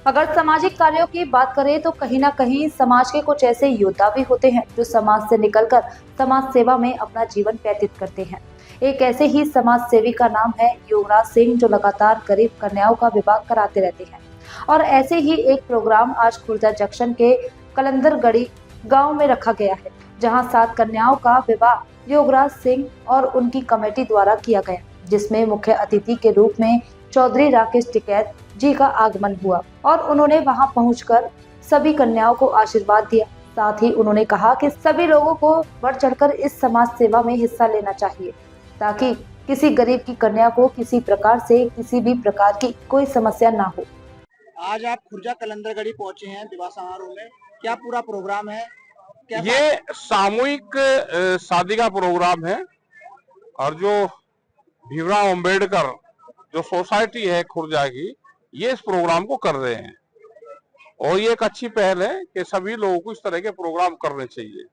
अगर सामाजिक कार्यों की बात करें तो कहीं ना कहीं समाज के कुछ ऐसे योद्धा भी होते हैं जो समाज से निकलकर समाज सेवा में अपना जीवन व्यतीत करते हैं। एक ऐसे ही समाज सेवी का नाम है योगराज सिंह, जो लगातार गरीब कन्याओं का विवाह कराते रहते हैं। और ऐसे ही एक प्रोग्राम आज खुर्जा जंक्शन के कलंदरगढ़ी गांव में रखा गया है, जहां 7 कन्याओं का विवाह योगराज सिंह और उनकी कमेटी द्वारा किया गया, जिसमें मुख्य अतिथि के रूप में चौधरी राकेश टिकैत जी का आगमन हुआ और उन्होंने वहां पहुंचकर सभी कन्याओं को आशीर्वाद दिया। साथ ही उन्होंने कहा कि सभी लोगों को बढ़ चढ़कर इस समाज सेवा में हिस्सा लेना चाहिए, ताकि किसी गरीब की कन्या को किसी प्रकार से किसी भी प्रकार की कोई समस्या ना हो। आज आप खुर्जा कलंदरगढ़ी पहुंचे हैं विवाह समारोह में, क्या पूरा प्रोग्राम है? ये सामूहिक शादी का प्रोग्राम है और जो भीमराव अंबेडकर जो सोसाइटी है खुर्जा की, ये इस प्रोग्राम को कर रहे हैं और ये एक अच्छी पहल है कि सभी लोगों को इस तरह के प्रोग्राम करने चाहिए।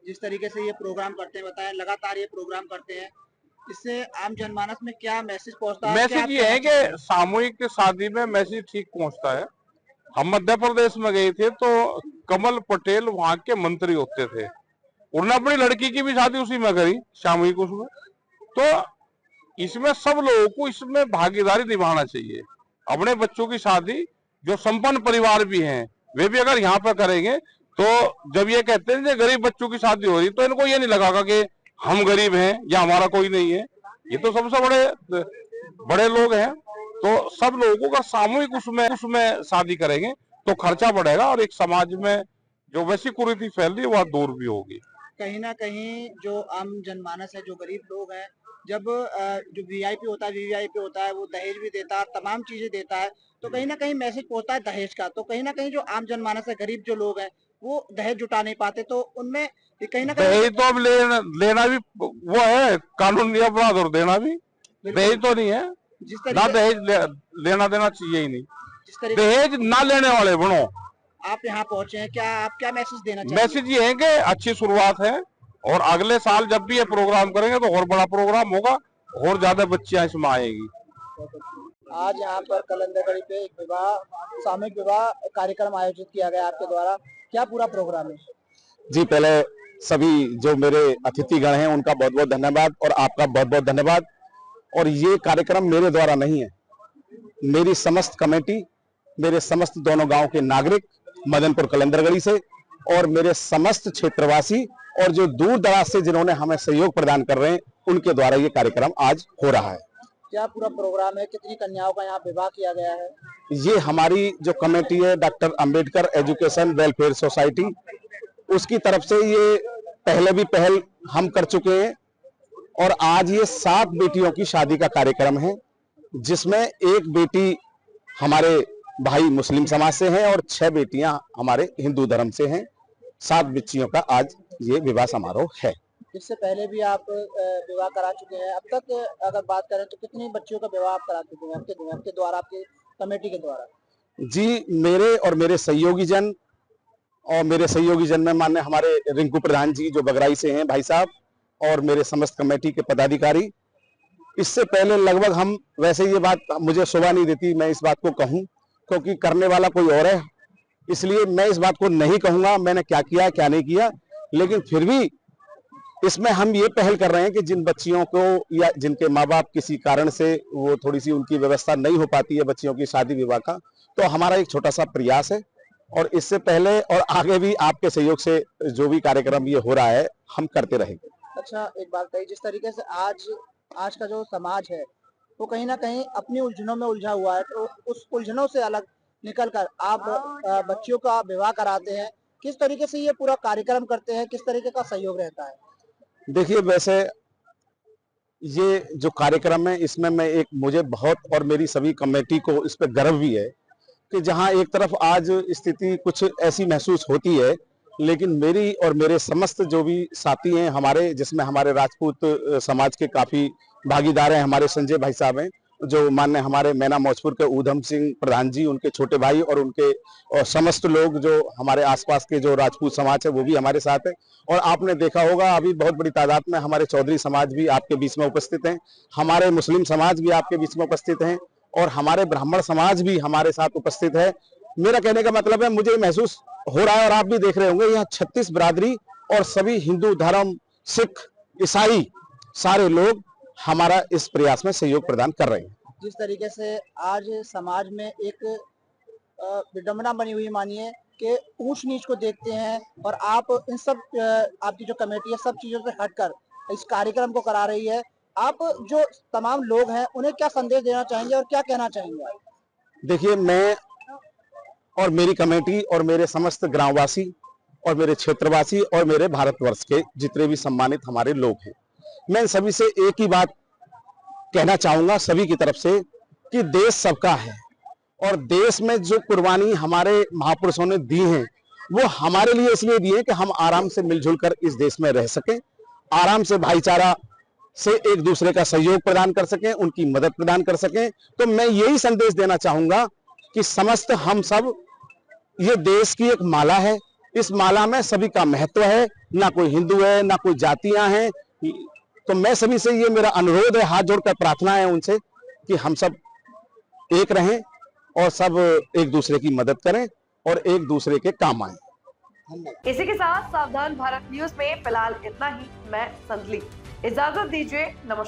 जिस तरीके से ये प्रोग्राम करते हैं, बताएं, लगातार ये प्रोग्राम करते हैं, इससे आम जनमानस में क्या मैसेज पहुंचता है? मैसेज ये है कि सामूहिक शादी में मैसेज ठीक पहुंचता है। हम मध्य प्रदेश में गए थे तो कमल पटेल वहां के मंत्री होते थे, उन्होंने अपनी लड़की की भी शादी उसी में करी, सामूहिक उसमें। तो इसमें सब लोगों को इसमें भागीदारी निभाना चाहिए। अपने बच्चों की शादी जो संपन्न परिवार भी हैं वे भी अगर यहाँ पर करेंगे तो जब ये कहते हैं गरीब बच्चों की शादी हो रही तो इनको ये नहीं लगेगा कि हम गरीब हैं या हमारा कोई नहीं है। ये तो सबसे बड़े लोग हैं। तो सब लोगों का सामूहिक उसमें शादी करेंगे तो खर्चा बढ़ेगा और एक समाज में जो वैसी कुरीति फैल रही है वह दूर भी होगी। कहीं ना कहीं जो आम जनमानस है, जो गरीब लोग हैं, जब जो वीआईपी होता है, वीवीआईपी होता है, वो दहेज भी देता है, तमाम चीजें देता है, तो कहीं ना कहीं मैसेज पहुंचता है दहेज का। तो कहीं ना कहीं जो आम जनमानस है, गरीब जो लोग हैं, वो दहेज जुटा नहीं पाते, तो उनमें कहीं ना कहीं दहेज तो अब लेना भी वो है कानूनी अपराध और देना भी। दहेज तो नहीं है, जिस ना तरीके दहेज लेना देना चाहिए ही नहीं। जिस तरीके दहेज ना लेने वाले बनो। आप यहाँ पहुंचे हैं, क्या आप क्या मैसेज देना चाहिए? मैसेज ये है कि अच्छी शुरुआत है और अगले साल जब भी ये प्रोग्राम करेंगे तो और बड़ा प्रोग्राम होगा और ज्यादा बच्चियां इसमें आएगी। आज यहाँ पर कलंदरगढ़ी पे एक विवाह, सामूहिक विवाह कार्यक्रम आयोजित किया गया आपके द्वारा, क्या पूरा प्रोग्राम है? जी, पहले सभी जो मेरे अतिथिगण हैं उनका बहुत बहुत धन्यवाद और आपका बहुत बहुत धन्यवाद। और ये कार्यक्रम मेरे द्वारा नहीं है, मेरी समस्त कमेटी, मेरे समस्त दोनों गांव के नागरिक मदनपुर कलंदरगढ़ी से और मेरे समस्त क्षेत्रवासी और जो दूर दराज से जिन्होंने हमें सहयोग प्रदान कर रहे हैं उनके द्वारा ये कार्यक्रम आज हो रहा है। क्या पूरा प्रोग्राम है? कितनी कन्याओं का यहाँ विवाह किया गया है? ये हमारी जो कमेटी है doctor Ambedkar education welfare society, उसकी तरफ से ये पहले भी पहल हम कर चुके हैं और आज ये 7 बेटियों की शादी का कार्यक्रम है, जिसमें एक बेटी हमारे भाई मुस्लिम समाज से हैं और 6 बेटियां हमारे हिंदू धर्म से हैं। 7 बच्चियों का आज ये विवाह समारोह है। इससे पहले भी आप विवाह करा चुके हैं। अब तक अगर बात करें तो कितनी बच्चियों का विवाह आप करा चुके हैं आपके द्वारा, आपकी कमेटी के द्वारा? जी, मेरे और मेरे सहयोगी जन में माननीय हमारे रिंकू प्रधान जी जो बगराई से हैं भाई साहब, और मेरे समस्त कमेटी के पदाधिकारी। इससे पहले लगभग हम, वैसे ये बात मुझे शोभा नहीं देती मैं इस बात को कहूं, क्योंकि करने वाला कोई और है, इसलिए मैं इस बात को नहीं कहूंगा मैंने क्या किया क्या नहीं किया। लेकिन फिर भी इसमें हम ये पहल कर रहे हैं कि जिन बच्चियों को या जिनके माँ बाप किसी कारण से वो थोड़ी सी उनकी व्यवस्था नहीं हो पाती है बच्चियों की शादी विवाह का, तो हमारा एक छोटा सा प्रयास है और इससे पहले और आगे भी आपके सहयोग से जो भी कार्यक्रम ये हो रहा है हम करते रहेंगे। अच्छा, एक बात कही, जिस तरीके से आज का जो समाज है वो कहीं ना कहीं अपनी उलझनों में उलझा हुआ है, तो उस उलझनों से अलग निकलकर आप बच्चियों का विवाह कराते हैं, किस तरीके से ये पूरा कार्यक्रम करते हैं, किस तरीके का सहयोग रहता है? देखिए, वैसे ये जो कार्यक्रम है इसमें मैं मुझे बहुत और मेरी सभी कमेटी को इस पर गर्व भी है कि जहां एक तरफ आज स्थिति कुछ ऐसी महसूस होती है, लेकिन मेरी और मेरे समस्त जो भी साथी हैं हमारे, जिसमें हमारे राजपूत समाज के काफी भागीदार हैं, हमारे संजय भाई साहब हैं, जो माननीय हमारे मैना मौजपुर के ऊधम सिंह प्रधान जी, उनके छोटे भाई और उनके और समस्त लोग जो हमारे आसपास के जो राजपूत समाज है वो भी हमारे साथ है। और आपने देखा होगा अभी बहुत बड़ी तादाद में हमारे चौधरी समाज भी आपके बीच में उपस्थित हैं, हमारे मुस्लिम समाज भी आपके बीच में उपस्थित हैं और हमारे ब्राह्मण समाज भी हमारे साथ उपस्थित है। मेरा कहने का मतलब है, मुझे महसूस हो रहा है और आप भी देख रहे होंगे, यहाँ 36 बिरादरी और सभी हिंदू धर्म, सिख, ईसाई सारे लोग हमारा इस प्रयास में सहयोग प्रदान कर रहे हैं। जिस तरीके से आज समाज में एक विडंबना बनी हुई मानिए कि ऊंच नीच को देखते हैं, और आप इन सब आपकी जो कमेटी है सब चीजों से हटकर इस कार्यक्रम को करा रही है, आप जो तमाम लोग हैं उन्हें क्या संदेश देना चाहेंगे और क्या कहना चाहेंगे आप? देखिए, मैं और मेरी कमेटी और मेरे समस्त ग्रामवासी और मेरे क्षेत्रवासी और मेरे भारतवर्ष के जितने भी सम्मानित हमारे लोग हैं, मैं सभी से एक ही बात कहना चाहूंगा सभी की तरफ से कि देश सबका है, और देश में जो कुर्बानी हमारे महापुरुषों ने दी है वो हमारे लिए इसलिए दी है कि हम आराम से मिलजुल कर इस देश में रह सकें, आराम से भाईचारा से एक दूसरे का सहयोग प्रदान कर सकें, उनकी मदद प्रदान कर सकें। तो मैं यही संदेश देना चाहूंगा कि समस्त हम सब, ये देश की एक माला है, इस माला में सभी का महत्व है, ना कोई हिंदू है ना कोई जातियां हैं। तो मैं सभी से ये मेरा अनुरोध है, हाथ जोड़कर प्रार्थना है उनसे कि हम सब एक रहें और सब एक दूसरे की मदद करें और एक दूसरे के काम आए। इसी के साथ सावधान भारत न्यूज में फिलहाल इतना ही। मैं संदली, इजाजत दीजिए, नमस्कार।